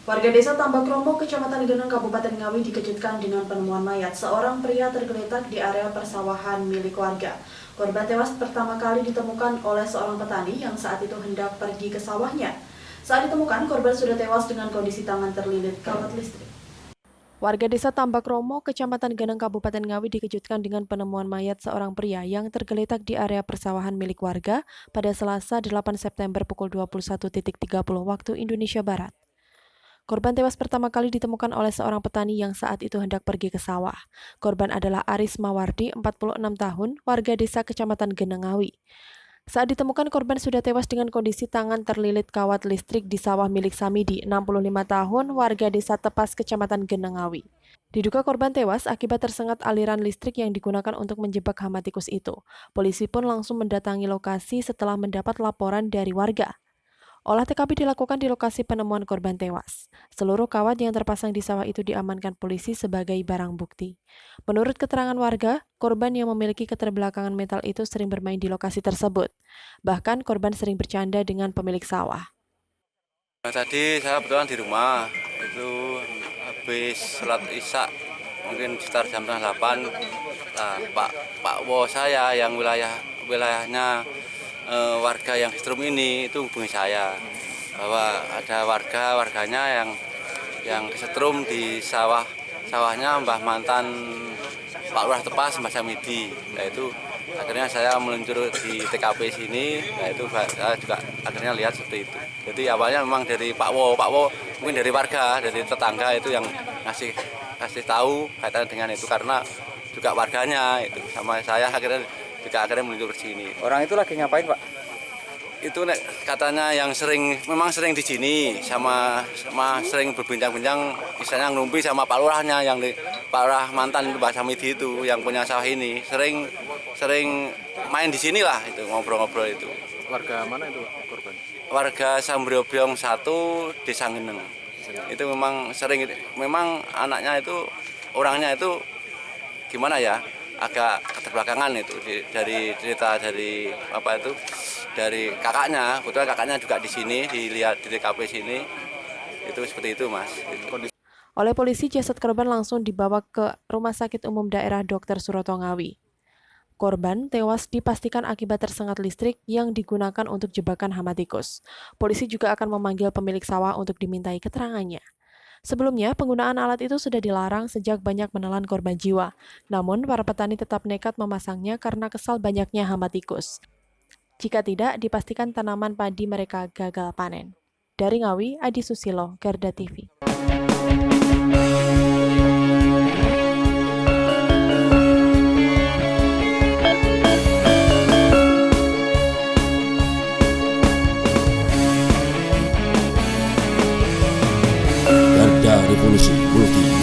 Warga desa Tambakromo, Kecamatan Geneng, Kabupaten Ngawi dikejutkan dengan penemuan mayat seorang pria tergeletak di area persawahan milik warga. Korban tewas pertama kali ditemukan oleh seorang petani yang saat itu hendak pergi ke sawahnya. Saat ditemukan, korban sudah tewas dengan kondisi tangan terlilit kawat listrik. Warga desa Tambakromo, Kecamatan Geneng, Kabupaten Ngawi dikejutkan dengan penemuan mayat seorang pria yang tergeletak di area persawahan milik warga pada Selasa 8 September pukul 21.30 waktu Indonesia Barat. Korban tewas pertama kali ditemukan oleh seorang petani yang saat itu hendak pergi ke sawah. Korban adalah Aris Mawardi, 46 tahun, warga desa Kecamatan Geneng Ngawi. Saat ditemukan, korban sudah tewas dengan kondisi tangan terlilit kawat listrik di sawah milik Samidi, 65 tahun, warga desa Tepas, Kecamatan Geneng Ngawi. Diduga korban tewas akibat tersengat aliran listrik yang digunakan untuk menjebak hama tikus itu. Polisi pun langsung mendatangi lokasi setelah mendapat laporan dari warga. Olah TKP dilakukan di lokasi penemuan korban tewas. Seluruh kawat yang terpasang di sawah itu diamankan polisi sebagai barang bukti. Menurut keterangan warga, korban yang memiliki keterbelakangan mental itu sering bermain di lokasi tersebut. Bahkan korban sering bercanda dengan pemilik sawah. Tadi saya kebetulan di rumah, itu habis sholat isya, mungkin sekitar jam 8. Nah, Pak Wo saya yang wilayahnya warga yang setrum ini itu hubungi saya bahwa ada warganya yang kesetrum di sawahnya Mbah mantan Pak Lurah Tepas, Mbah Samidi. Nah itu akhirnya saya meluncur di TKP sini. Nah itu saya juga akhirnya lihat seperti itu. Jadi awalnya memang dari Pak Wo mungkin dari warga, dari tetangga itu yang kasih tahu kaitan dengan itu, karena juga warganya itu sama saya akhirnya meluncur ke sini. Orang itu lagi ngapain, Pak? Itu katanya yang memang sering di sini sama sering berbincang-bincang, misalnya ngelumpi sama Pak Lurahnya, yang Pak Lurah mantan Mbah Samidi itu yang punya sawah ini, sering main di sini lah, itu ngobrol-ngobrol itu. Warga mana itu, Pak, korban? Warga Sambriobyong 1, Desa Geneng. Itu memang sering, memang anaknya itu orangnya itu gimana ya, agak keterbelakangan itu dari cerita dari dari kakaknya. Kebetulan kakaknya juga di sini, dilihat di TKP sini, itu seperti itu, Mas. Oleh polisi, jasad korban langsung dibawa ke Rumah Sakit Umum Daerah Dr. Suroto Ngawi. Korban tewas dipastikan akibat tersengat listrik yang digunakan untuk jebakan hama tikus. Polisi juga akan memanggil pemilik sawah untuk dimintai keterangannya. Sebelumnya, penggunaan alat itu sudah dilarang sejak banyak menelan korban jiwa. Namun, para petani tetap nekat memasangnya karena kesal banyaknya hama tikus. Jika tidak, dipastikan tanaman padi mereka gagal panen. Dari Ngawi, Adi Susilo, Garda TV. Garda Revolusi Multi